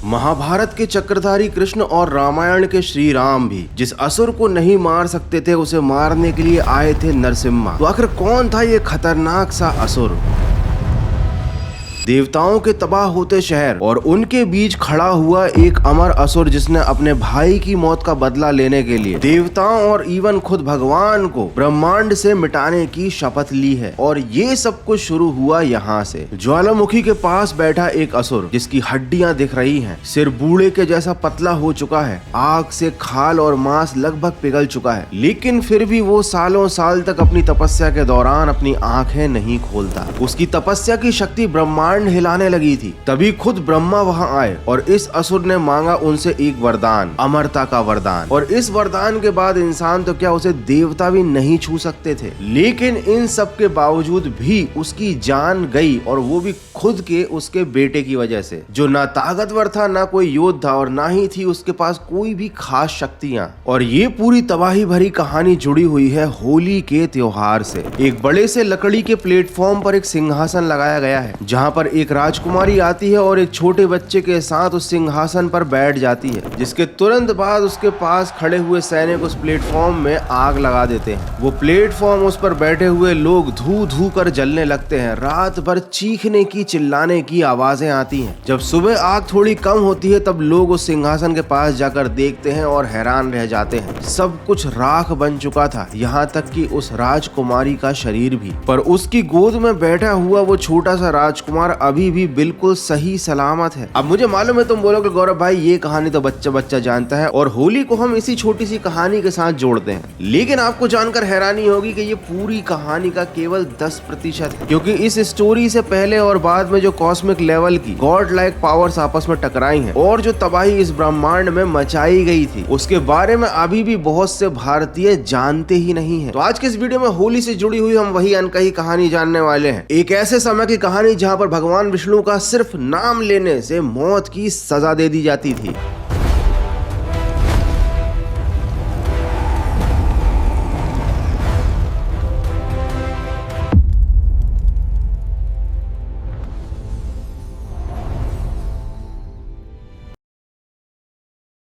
महाभारत के चक्रधारी कृष्ण और रामायण के श्री राम भी जिस असुर को नहीं मार सकते थे उसे मारने के लिए आए थे नरसिम्हा। तो आखिर कौन था ये खतरनाक सा असुर? देवताओं के तबाह होते शहर और उनके बीच खड़ा हुआ एक अमर असुर जिसने अपने भाई की मौत का बदला लेने के लिए देवताओं और इवन खुद भगवान को ब्रह्मांड से मिटाने की शपथ ली है। और ये सब कुछ शुरू हुआ यहाँ से। ज्वालामुखी के पास बैठा एक असुर जिसकी हड्डियां दिख रही हैं, सिर बूढ़े के जैसा पतला हो चुका है, आग से खाल और मांस लगभग पिघल चुका है, लेकिन फिर भी वो सालों साल तक अपनी तपस्या के दौरान अपनी आंखें नहीं खोलता। उसकी तपस्या की शक्ति ब्रह्मांड हिलाने लगी थी। तभी खुद ब्रह्मा वहां आए और इस असुर ने मांगा उनसे एक वरदान, अमरता का वरदान। और इस वरदान के बाद इंसान तो क्या उसे देवता भी नहीं छू सकते थे। लेकिन इन सब के बावजूद भी उसकी जान गई, और वो भी खुद के उसके बेटे की वजह से, जो ना ताकतवर था, ना कोई योद्धा, और ना ही थी उसके पास कोई भी खास शक्तियां। और ये पूरी तबाही भरी कहानी जुड़ी हुई है होली के त्योहार से। एक बड़े से लकड़ी के प्लेटफॉर्म पर एक सिंहासन लगाया गया है, जहाँ पर एक राजकुमारी आती है और एक छोटे बच्चे के साथ उस सिंहासन पर बैठ जाती है, जिसके तुरंत बाद उसके पास खड़े हुए सैनिक उस प्लेटफॉर्म में आग लगा देते हैं। वो प्लेटफॉर्म, उस पर बैठे हुए लोग धू धू कर जलने लगते हैं। रात भर चीखने की, चिल्लाने की आवाजें आती हैं। जब सुबह आग थोड़ी कम होती है तब लोग उस सिंहासन के पास जाकर देखते हैं और हैरान रह जाते हैं। सब कुछ राख बन चुका था, यहाँ तक कि उस राजकुमारी का शरीर भी। पर उसकी गोद में बैठा हुआ वो छोटा सा राजकुमार अभी भी बिल्कुल सही सलामत है। अब मुझे मालूम है तुम बोलोगे गौरव भाई ये कहानी तो बच्चा बच्चा जानता है और होली को हम इसी छोटी सी कहानी के साथ जोड़ते हैं, लेकिन आपको जानकर हैरानी होगी कि ये पूरी कहानी का केवल 10% है, क्योंकि इस स्टोरी से पहले और बाद में जो कॉस्मिक लेवल की गॉड लाइक पावर्स आपस में टकराई हैं और जो तबाही इस ब्रह्मांड में मचाई गई थी, उसके बारे में अभी भी बहुत से भारतीय जानते ही नहीं है। तो आज के इस वीडियो में होली से जुड़ी हुई हम वही अनकही कहानी जानने वाले हैं। एक ऐसे समय की कहानी जहाँ पर भगवान विष्णु का सिर्फ नाम लेने से मौत की सजा दे दी जाती थी।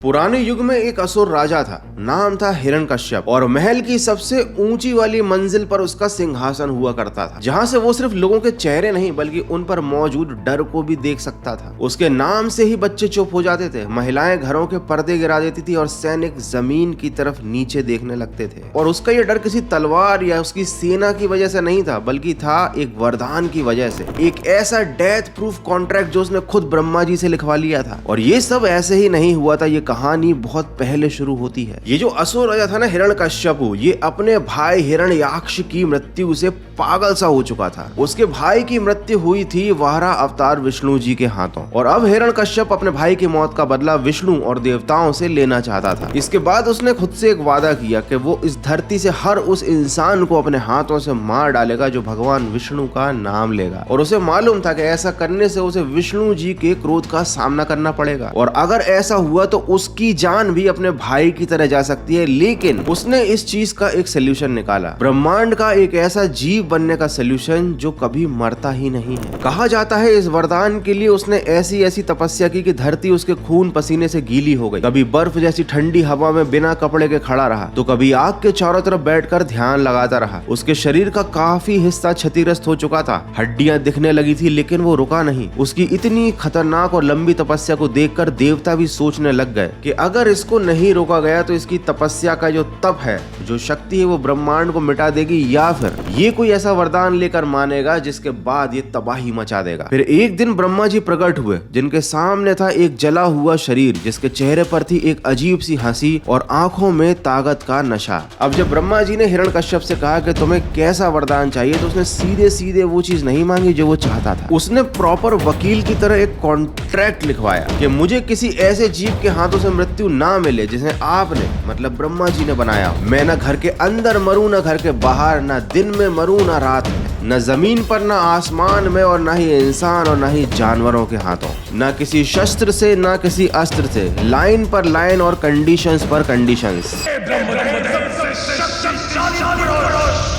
पुराने युग में एक असुर राजा था, नाम था हिरण्यकश्यप, और महल की सबसे ऊंची वाली मंजिल पर उसका सिंहासन हुआ करता था, जहां से वो सिर्फ लोगों के चेहरे नहीं बल्कि उन पर मौजूद डर को भी देख सकता था। उसके नाम से ही बच्चे चुप हो जाते थे, महिलाएं घरों के पर्दे गिरा देती थी और सैनिक जमीन की तरफ नीचे देखने लगते थे। और उसका ये डर किसी तलवार या उसकी सेना की वजह से नहीं था, बल्कि था एक वरदान की वजह से, एक ऐसा डेथ प्रूफ कॉन्ट्रैक्ट जो उसने खुद ब्रह्मा जी से लिखवा लिया था। और ये सब ऐसे ही नहीं हुआ था, ये कहानी बहुत पहले शुरू होती है। ये जो असुर राजा था ना हिरण्यकश्यप, ये अपने भाई हिरण्याक्ष की मृत्यु से पागल सा हो चुका था। उसके भाई की मृत्यु हुई थी वारा अवतार विष्णु जी के हाथों, और अब हिरण्यकश्यप अपने भाई की मौत का बदला विष्णु और देवताओं से लेना चाहता था। इसके बाद उसने खुद से एक वादा किया कि वो इस धरती से हर उस इंसान को अपने हाथों से मार डालेगा जो भगवान विष्णु का नाम लेगा। और उसे मालूम था कि ऐसा करने से उसे विष्णु जी के क्रोध का सामना करना पड़ेगा, और अगर ऐसा हुआ तो उसकी जान भी अपने भाई की तरह जा सकती है। लेकिन उसने इस चीज का एक सोल्यूशन निकाला, ब्रह्मांड का एक ऐसा जीव बनने का सोल्यूशन जो कभी मरता ही नहीं है। कहा जाता है इस वरदान के लिए उसने ऐसी ऐसी तपस्या की कि धरती उसके खून पसीने से गीली हो गई। कभी बर्फ जैसी ठंडी हवा में बिना कपड़े के खड़ा रहा, तो कभी आग के चारों तरफ बैठकर ध्यान लगाता रहा। उसके शरीर का काफी हिस्सा क्षतिग्रस्त हो चुका था, हड्डियां दिखने लगी थी, लेकिन वो रुका नहीं। उसकी इतनी खतरनाक और लंबी तपस्या को देखकर देवता भी सोचने लग गए कि अगर इसको नहीं रोका गया तो इसकी तपस्या का जो तप है, जो शक्ति है, वो ब्रह्मांड को मिटा देगी, या फिर ये कोई ऐसा वरदान लेकर मानेगा जिसके बाद ये तबाही मचा देगा। फिर एक दिन ब्रह्मा जी प्रकट हुए, जिनके सामने था एक जला हुआ शरीर, जिसके चेहरे पर थी एक अजीब सी हंसी और आंखों में ताकत का नशा। अब जब ब्रह्मा जी ने हिरण्यकश्यप से कहा कि तुम्हें कैसा वरदान चाहिए, तो उसने सीधे सीधे वो चीज नहीं मांगी जो वो चाहता था। उसने प्रॉपर वकील की तरह एक कॉन्ट्रैक्ट लिखवाया कि मुझे किसी ऐसे जीव के हाथों से मृत्यु ना मिले जिसे आपने, मतलब ब्रह्मा जी ने बनाया। मैं ना घर के अंदर मरूं, ना घर के बाहर, ना दिन में मरूं, ना रात में, न जमीन पर, न आसमान में, और न ही इंसान और न ही जानवरों के हाथों, न किसी शस्त्र से, न किसी अस्त्र से, लाइन पर लाइन और कंडीशंस पर कंडीशंस।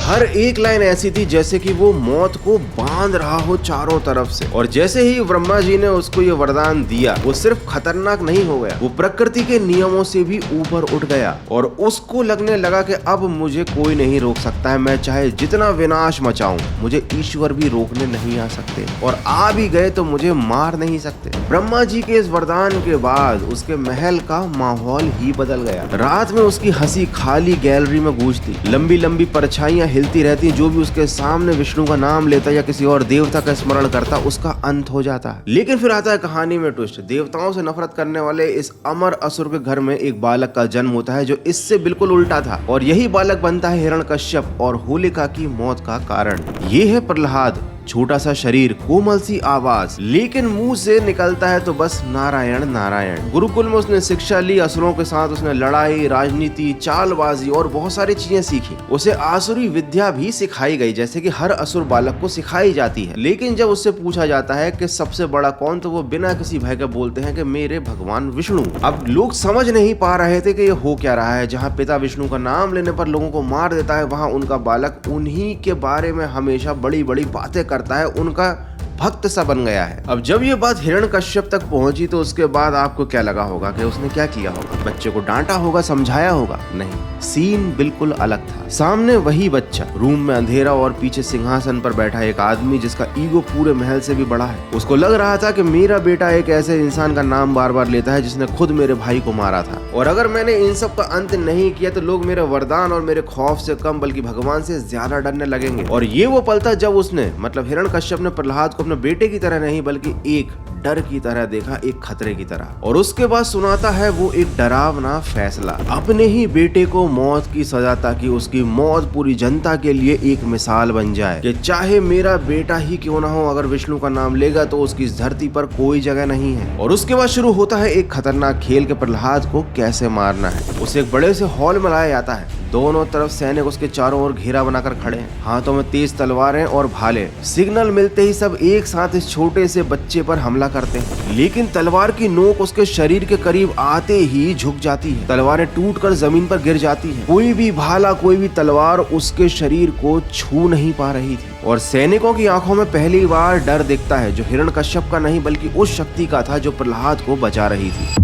हर एक लाइन ऐसी थी जैसे कि वो मौत को बांध रहा हो चारों तरफ से। और जैसे ही ब्रह्मा जी ने उसको ये वरदान दिया, वो सिर्फ खतरनाक नहीं हो गया, वो प्रकृति के नियमों से भी ऊपर उठ गया और उसको लगने लगा कि अब मुझे कोई नहीं रोक सकता है। मैं चाहे जितना विनाश मचाऊं, मुझे ईश्वर भी रोकने नहीं आ सकते, और आ भी गए तो मुझे मार नहीं सकते। ब्रह्मा जी के इस वरदान के बाद उसके महल का माहौल ही बदल गया। रात में उसकी हंसी खाली गैलरी में गूंजती, लंबी लंबी परछाइयां हिलती रहती। जो भी उसके सामने विष्णु का नाम लेता या किसी और देवता का स्मरण करता, उसका अंत हो जाता। लेकिन फिर आता है कहानी में ट्विस्ट। देवताओं से नफरत करने वाले इस अमर असुर के घर में एक बालक का जन्म होता है जो इससे बिल्कुल उल्टा था, और यही बालक बनता है हिरण्यकश्यप और होलिका की मौत का कारण। ये है प्रहलाद। छोटा सा शरीर, कोमल सी आवाज, लेकिन मुंह से निकलता है तो बस नारायण नारायण। गुरुकुल में उसने शिक्षा ली, असुरों के साथ उसने लड़ाई, राजनीति, चालबाजी और बहुत सारी चीजें सीखी। उसे आसुरी विद्या भी सिखाई गई, जैसे कि हर असुर बालक को सिखाई जाती है। लेकिन जब उससे पूछा जाता है कि सबसे बड़ा कौन, तो वो बिना किसी भय के बोलते हैं कि मेरे भगवान विष्णु। अब लोग समझ नहीं पा रहे थे कि ये हो क्या रहा है। जहाँ पिता विष्णु का नाम लेने पर लोगों को मार देता है, वहाँ उनका बालक उन्हीं के बारे में हमेशा बड़ी बड़ी बातें करता है, उनका भक्त सा बन गया है। अब जब ये बात हिरण्यकश्यप तक पहुंची तो उसके बाद आपको क्या लगा होगा कि उसने क्या किया होगा? बच्चे को डांटा होगा, समझाया होगा? नहीं, सीन बिल्कुल अलग था। सामने वही बच्चा, रूम में अंधेरा और पीछे सिंहासन पर बैठा एक आदमी जिसका ईगो पूरे महल से भी बड़ा है। उसको लग रहा था कि मेरा बेटा एक ऐसे इंसान का नाम बार बार लेता है जिसने खुद मेरे भाई को मारा था, और अगर मैंने इन सब का अंत नहीं किया तो लोग मेरे वरदान और मेरे खौफ से कम बल्कि भगवान से ज्यादा डरने लगेंगे। और ये वो पल था जब उसने, मतलब हिरण्यकश्यप ने, प्रहलाद को अपने बेटे की तरह नहीं बल्कि एक डर की तरह देखा, एक खतरे की तरह। और उसके बाद सुनाता है वो एक डरावना फैसला, अपने ही बेटे को मौत की सजा, ताकि उसकी मौत पूरी जनता के लिए एक मिसाल बन जाए कि चाहे मेरा बेटा ही क्यों ना हो, अगर विष्णु का नाम लेगा तो उसकी इस धरती पर कोई जगह नहीं है। और उसके बाद शुरू होता है एक खतरनाक खेल के प्रहलाद को कैसे मारना है। उसे एक बड़े से हॉल में लाया जाता है। दोनों तरफ सैनिक उसके चारों ओर घेरा बनाकर खड़े हैं, हाथों में तेज तलवारें और भाले। सिग्नल मिलते ही सब एक साथ इस छोटे से बच्चे पर हमला करते हैं, लेकिन तलवार की नोक उसके शरीर के करीब आते ही झुक जाती है। तलवारें टूटकर जमीन पर गिर जाती है। कोई भी भाला, कोई भी तलवार उसके शरीर को छू नहीं पा रही थी। और सैनिकों की आंखों में पहली बार डर दिखता है, जो हिरण्यकश्यप का नहीं बल्कि उस शक्ति का था जो प्रहलाद को बचा रही थी।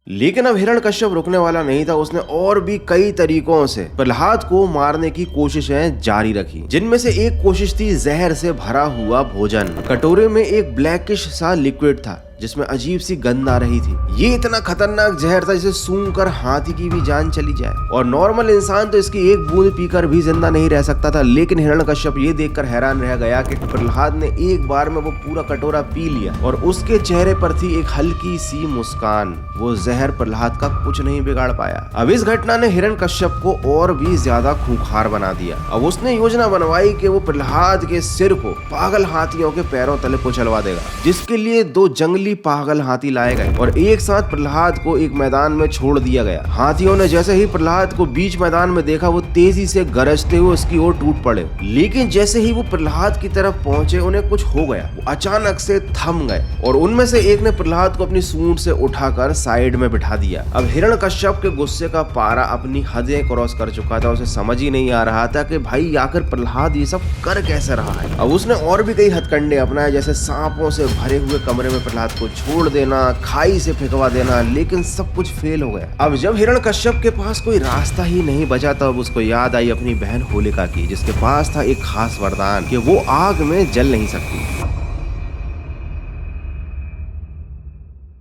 लेकिन अब हिरण्यकश्यप रुकने वाला नहीं था। उसने और भी कई तरीकों से प्रहलाद को मारने की कोशिशें जारी रखी, जिनमें से एक कोशिश थी जहर से भरा हुआ भोजन। कटोरे में एक ब्लैकिश सा लिक्विड था जिसमें अजीब सी गंध आ रही थी। ये इतना खतरनाक जहर था जिसे सूंघकर हाथी की भी जान चली जाए, और नॉर्मल इंसान तो इसकी एक बूंद पीकर भी जिंदा नहीं रह सकता था। लेकिन हिरण्यकश्यप ये देखकर हैरान रह गया कि प्रहलाद ने एक बार में वो पूरा कटोरा पी लिया, और उसके चेहरे पर थी एक हल्की सी मुस्कान। वो जहर प्रहलाद का कुछ नहीं बिगाड़ पाया। अब इस घटना ने हिरण्यकश्यप को और भी ज्यादा खूंखार बना दिया। अब उसने योजना बनवाई कि वो प्रहलाद के सिर को पागल हाथियों के पैरों तले कुचलवा देगा, जिसके लिए 2 जंगली पागल हाथी लाए गए और एक साथ प्रहलाद को एक मैदान में छोड़ दिया गया। हाथियों ने जैसे ही प्रहलाद को बीच मैदान में देखा, वो तेजी से गरजते हुए उसकी ओर टूट पड़े। लेकिन जैसे ही वो प्रहलाद की तरफ पहुंचे, उन्हें कुछ हो गया। वो अचानक से थम गए, और उनमें से एक ने प्रहलाद को अपनी सूंड से उठाकर साइड में बिठा दिया। अब हिरण्यकश्यप के गुस्से का पारा अपनी हदें क्रॉस कर चुका था। उसे समझ ही नहीं आ रहा था कि भाई आखिर प्रहलाद ये सब कर कैसे रहा है। अब उसने और भी कई हथकंडे अपनाए, जैसे सांपों से भरे हुए कमरे में प्रहलाद को छोड़ देना, खाई से फेंकवा देना, लेकिन सब कुछ फेल हो गया। अब जब हिरण्यकश्यप के पास कोई रास्ता ही नहीं बचा, तब उसको याद आई अपनी बहन होलिका की, जिसके पास था एक खास वरदान कि वो आग में जल नहीं सकती।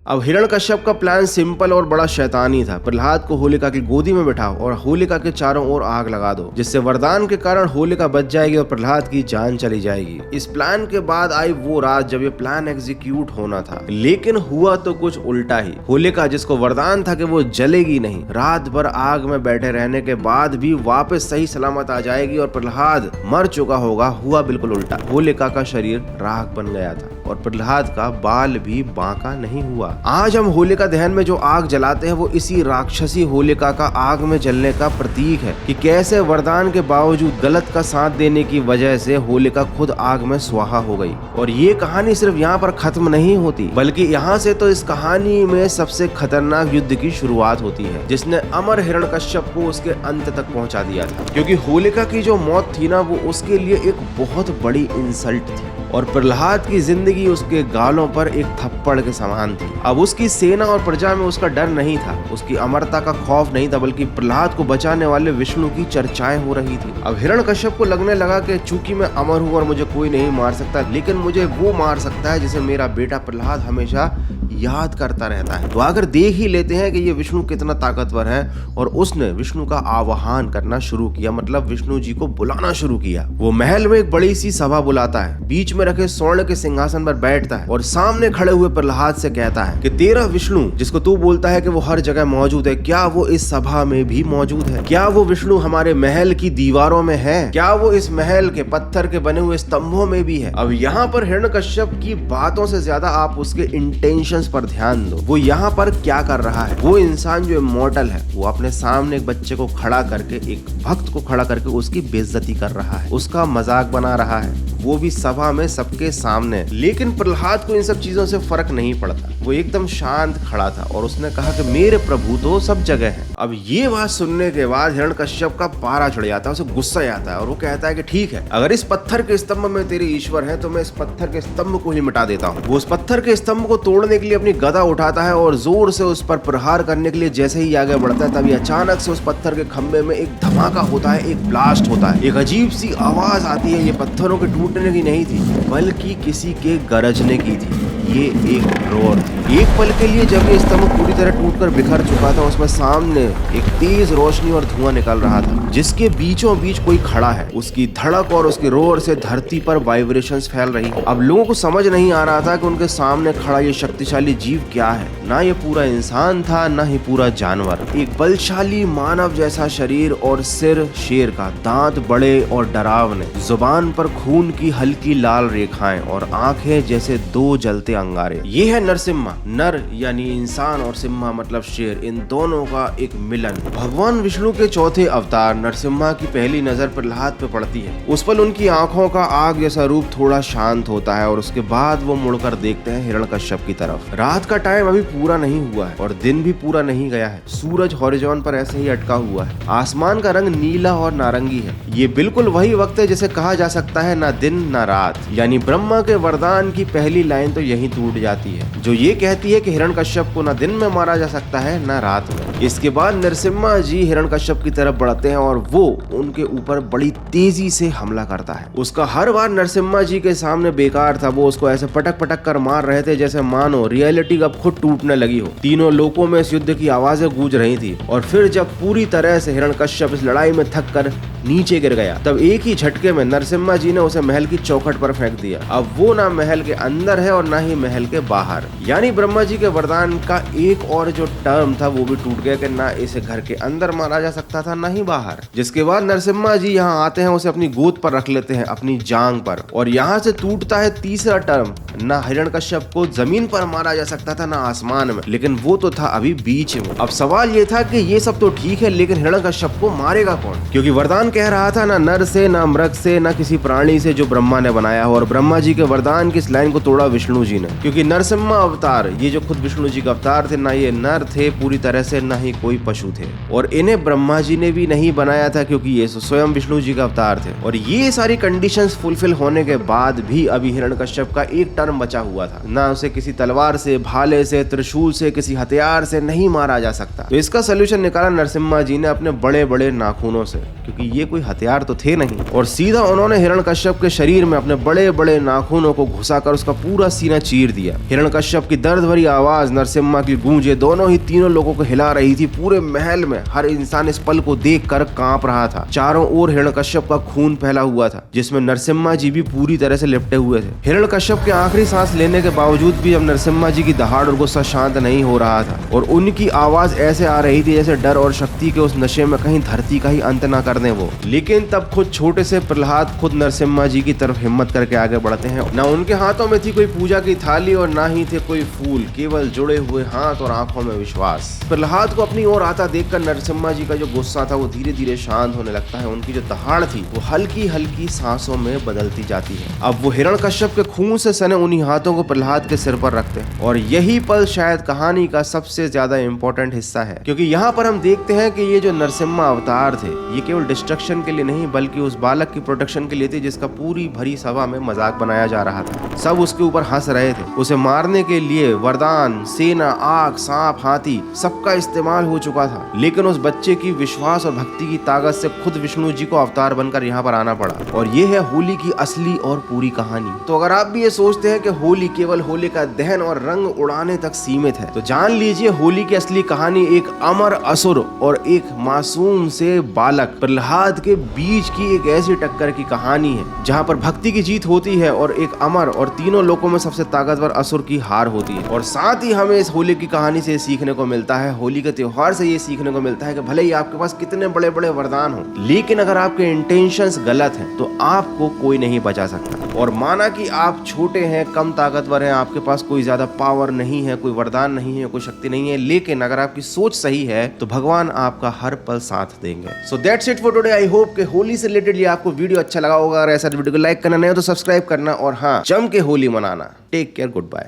अब हिरण्यकश्यप का प्लान सिंपल और बड़ा शैतानी था। प्रहलाद को होलिका की गोदी में बिठाओ और होलिका के चारों ओर आग लगा दो, जिससे वरदान के कारण होलिका बच जाएगी और प्रहलाद की जान चली जाएगी। इस प्लान के बाद आई वो रात जब ये प्लान एग्जीक्यूट होना था, लेकिन हुआ तो कुछ उल्टा ही। होलिका, जिसको वरदान था कि वो जलेगी नहीं, रात भर आग में बैठे रहने के बाद भी वापस सही सलामत आ जाएगी, और प्रहलाद मर चुका होगा। हुआ बिल्कुल उल्टा। होलिका का शरीर राख बन गया था और प्रहलाद का बाल भी बांका नहीं हुआ। आज हम होलिका दहन में जो आग जलाते हैं वो इसी राक्षसी होलिका का आग में जलने का प्रतीक है कि कैसे वरदान के बावजूद गलत का साथ देने की वजह से होलिका खुद आग में स्वाहा हो गई। और ये कहानी सिर्फ यहाँ पर खत्म नहीं होती, बल्कि यहाँ से तो इस कहानी में सबसे खतरनाक युद्ध की शुरुआत होती है, जिसने अमर हिरण्यकश्यप को उसके अंत तक पहुँचा दिया था। क्योंकि होलिका की जो मौत थी ना, वो उसके लिए एक बहुत बड़ी इंसल्ट थी और प्रहलाद की जिंदगी उसके गालों पर एक थप्पड़ के समान थी। अब उसकी सेना और प्रजा में उसका डर नहीं था, उसकी अमरता का खौफ नहीं था, बल्कि प्रहलाद को बचाने वाले विष्णु की चर्चाएं हो रही थी। अब हिरण्यकश्यप को लगने लगा कि चूंकि मैं अमर हूँ और मुझे कोई नहीं मार सकता, लेकिन मुझे वो मार सकता है जिसे मेरा बेटा प्रहलाद हमेशा याद करता रहता है। तो अगर देख ही लेते हैं कि ये विष्णु कितना ताकतवर है, और उसने विष्णु का आवाहन करना शुरू किया, मतलब विष्णु जी को बुलाना शुरू किया। वो महल में एक बड़ी सी सभा बुलाता है, बीच में रखे स्वर्ण के सिंहासन पर बैठता है और सामने खड़े हुए प्रहलाद से कहता है कि तेरा विष्णु जिसको तू बोलता है कि वो हर जगह मौजूद है, क्या वो इस सभा में भी मौजूद है? क्या वो विष्णु हमारे महल की दीवारों में है? क्या वो इस महल के पत्थर के बने हुए स्तंभों में भी है? अब यहाँ पर हिरण्यकश्यप की बातों से ज्यादा आप उसके इंटेंशंस पर ध्यान दो। वो यहाँ पर क्या कर रहा है? वो इंसान जो इमॉर्टल है, वो अपने सामने एक बच्चे को खड़ा करके, एक भक्त को खड़ा करके उसकी बेइज्जती कर रहा है, उसका मजाक बना रहा है, वो भी सभा में सबके सामने। लेकिन प्रहलाद को इन सब चीजों से फर्क नहीं पड़ता, वो एकदम शांत खड़ा था और उसने कहा कि मेरे प्रभु तो सब जगह है। अब ये बात सुनने के बाद हिरण्यकश्यप का पारा चढ़ जाता है, उसे गुस्सा आता है और वो कहता है कि ठीक है, अगर इस पत्थर के स्तंभ में तेरे ईश्वर है तो मैं इस पत्थर के स्तंभ को ही मिटा देता हूँ। वो उस पत्थर के स्तंभ को तोड़ने के लिए अपनी गदा उठाता है और जोर से उस पर प्रहार करने के लिए जैसे ही आगे बढ़ता है, तभी अचानक से उस पत्थर के खंभे में एक धमाका होता है, एक ब्लास्ट होता है, एक अजीब सी आवाज आती है। ये पत्थरों के टूटने की नहीं थी, बल्कि किसी के गरजने की थी। ये एक रोर थी। एक पल के लिए जब ये स्तंभ पूरी तरह टूटकर बिखर चुका था, उसमें सामने एक तेज रोशनी और धुआं निकल रहा था, जिसके बीचों बीच कोई खड़ा है। उसकी धड़क और उसके रोर से धरती पर वाइब्रेशंस फैल रही है। अब लोगों को समझ नहीं आ रहा था कि उनके सामने खड़ा ये शक्तिशाली जीव क्या है। ना ये पूरा इंसान था, ना ही पूरा जानवर। एक बलशाली मानव जैसा शरीर और सिर शेर का, दांत बड़े और डरावने, जुबान पर खून की हल्की लाल रेखाएं और आंखें जैसे दो जलते अंगारे। ये है नरसिम्हा। नर यानी इंसान और सिम्हा मतलब शेर, इन दोनों का एक मिलन। भगवान विष्णु के चौथे अवतार नरसिम्हा की पहली नजर प्रहलाद पे पड़ती है। उस पल उनकी आंखों का आग जैसा रूप थोड़ा शांत होता है और उसके बाद वो मुड़कर देखते हैं हिरण्यकश्यप की तरफ। रात का टाइम अभी पूरा नहीं हुआ है और दिन भी पूरा नहीं गया है। सूरज हॉरिजॉन पर ऐसे ही अटका हुआ है। आसमान का रंग नीला और नारंगी है। ये बिल्कुल वही वक्त है जिसे कहा जा सकता है ना दिन ना रात। यानी ब्रह्मा के वरदान की पहली लाइन तो यही टूट जाती है, जो ये कहती है कि हिरण्यकश्यप को ना दिन में मारा जा सकता है ना रात में। इसके बाद नरसिम्हा जी हिरण्यकश्यप की तरफ बढ़ते हैं और वो उनके ऊपर बड़ी तेजी से हमला करता है। उसका हर बार नरसिम्हा जी के सामने बेकार था। वो उसको ऐसे पटक पटक कर मार रहे थे जैसे मानो रियलिटी अब खुद टूटने लगी हो। तीनों लोकों में इस युद्ध की आवाजें गूंज रही थी और फिर जब पूरी तरह से हिरण्यकश्यप इस लड़ाई में थक कर नीचे गिर गया, तब एक ही झटके में नरसिम्हा जी ने उसे महल की चौखट पर फेंक दिया। अब वो ना महल के अंदर है और ना ही महल के बाहर। यानी ब्रह्मा जी के वरदान का एक और जो टर्म था वो भी टूट गया कि ना इसे घर के अंदर मारा जा सकता था ना ही बाहर। जिसके बाद नरसिम्हा जी यहाँ आते हैं, उसे अपनी गोद पर रख लेते हैं, अपनी जांग पर, और यहाँ से टूटता है तीसरा टर्म। ना हिरण्यकश्यप को जमीन पर मारा जा सकता था ना आसमान में, लेकिन वो तो था अभी बीच में। अब सवाल ये था कि ये सब तो ठीक है, लेकिन हिरण्यकश्यप को मारेगा कौन? क्योंकि वरदान कह रहा था ना नर से, ना मृग से, ना किसी प्राणी से जो ब्रह्मा ने बनाया हो। और ब्रह्मा जी के वरदान की इस लाइन को तोड़ा विष्णु जी ने, क्योंकि नरसिम्हा अवतार, ये जो खुद विष्णु जी के अवतार थे, ना ये नर थे पूरी तरह से, ना ही कोई पशु थे, और इन्हें ब्रह्मा जी ने भी नहीं बनाया था क्योंकि ये स्वयं विष्णु जी का अवतार थे। और ये सारी कंडीशंस फुलफिल होने के बाद भी अभी हिरण्यकश्यप का एक टर्म बचा हुआ था। ना उसे किसी तलवार से, भाले से, त्रिशूल से, किसी हथियार से नहीं मारा जा सकता। तो इसका सोल्यूशन निकाला नरसिम्हा जी ने अपने बड़े बड़े नाखूनों से, क्योंकि ये कोई हथियार तो थे नहीं, और सीधा उन्होंने हिरण्यकश्यप के शरीर में अपने बड़े बड़े नाखूनों को घुसाकर उसका पूरा सीना चीर दिया। हिरण्यकश्यप की दर्द भरी आवाज, नरसिम्हा की गूंजे दोनों ही तीनों लोगों को हिला रही थी। पूरे महल में हर इंसान इस पल को देखकर कांप रहा था। चारों ओर हिरण्यकश्यप का खून फैला हुआ था, जिसमें नरसिम्हा जी भी पूरी तरह से लिपटे हुए थे। हिरण्यकश्यप के आखिरी सांस लेने के बावजूद भी अब नरसिम्हा जी की दहाड़ और गुस्सा शांत नहीं हो रहा था, और उनकी आवाज ऐसे आ रही थी जैसे डर और शक्ति के उस नशे में कहीं धरती का ही अंत ना कर दें वो। लेकिन तब खुद छोटे से प्रहलाद खुद नरसिम्हा जी की तरफ हिम्मत करके आगे बढ़ते हैं। ना उनके हाथों में थी कोई पूजा की थाली और ना ही थे कोई फूल, केवल जुड़े हुए हाथ और आंखों में विश्वास। प्रहलाद को अपनी ओर आता देखकर नरसिम्हा जी का जो गुस्सा था वो धीरे धीरे शांत होने लगता है। उनकी जो दहाड़ थी वो हल्की हल्की सांसों में बदलती जाती है। अब वो हिरण्यकश्यप के खून से सने उन्हीं हाथों को प्रहलाद के सिर पर रखते हैं और यही पल शायद कहानी का सबसे ज्यादा इंपॉर्टेंट हिस्सा है, क्योंकि यहाँ पर हम देखते हैं कि ये जो नरसिम्हा अवतार थे ये केवल डिस्ट्रक्शन के लिए नहीं बल्कि उस बालक की प्रोटेक्शन के लिए थे जिसका पूरी भरी सभा में मजाक बनाया जा रहा था। सब उसके ऊपर हंस रहे थे। उसे मारने के लिए वरदान, सेना, आग, सांप, हाथी सबका इस्तेमाल हो चुका था, लेकिन उस बच्चे की विश्वास और भक्ति की ताकत से खुद विष्णु जी को अवतार बनकर यहाँ पर आना पड़ा। और ये है होली की असली और पूरी कहानी। तो अगर आप भी ये सोचते हैं कि होली केवल होलिका दहन और रंग उड़ाने तक सीमित है, तो जान लीजिए होली की असली कहानी एक अमर असुर और एक मासूम से बालक प्रहलाद के बीच की एक ऐसी टक्कर की कहानी है जहाँ पर भक्ति की जीत होती है और एक अमर और तीनों लोकों में सबसे ताकतवर असुर की हार होती है। और साथ ही हमें इस होली की कहानी से सीखने को मिलता है, होली के त्योहार से ये सीखने को मिलता है कि भले ही आपके पास कितने बड़े बड़े वरदान हो, लेकिन अगर आपके इंटेंशंस गलत हैं तो आपको कोई नहीं बचा सकता। और माना कि आप छोटे हैं, कम ताकतवर हैं, आपके पास कोई ज्यादा पावर नहीं है, कोई वरदान नहीं है, कोई शक्ति नहीं है, लेकिन अगर आपकी सोच सही है तो भगवान आपका हर पल साथ देंगे। So that's it for today. I hope कि होली से रिलेटेड ये आपको वीडियो अच्छा लगा होगा। अगर ऐसा वीडियो को लाइक करना नहीं हो तो सब्सक्राइब करना और हाँ, जम के होली मनाना। Take care, good bye.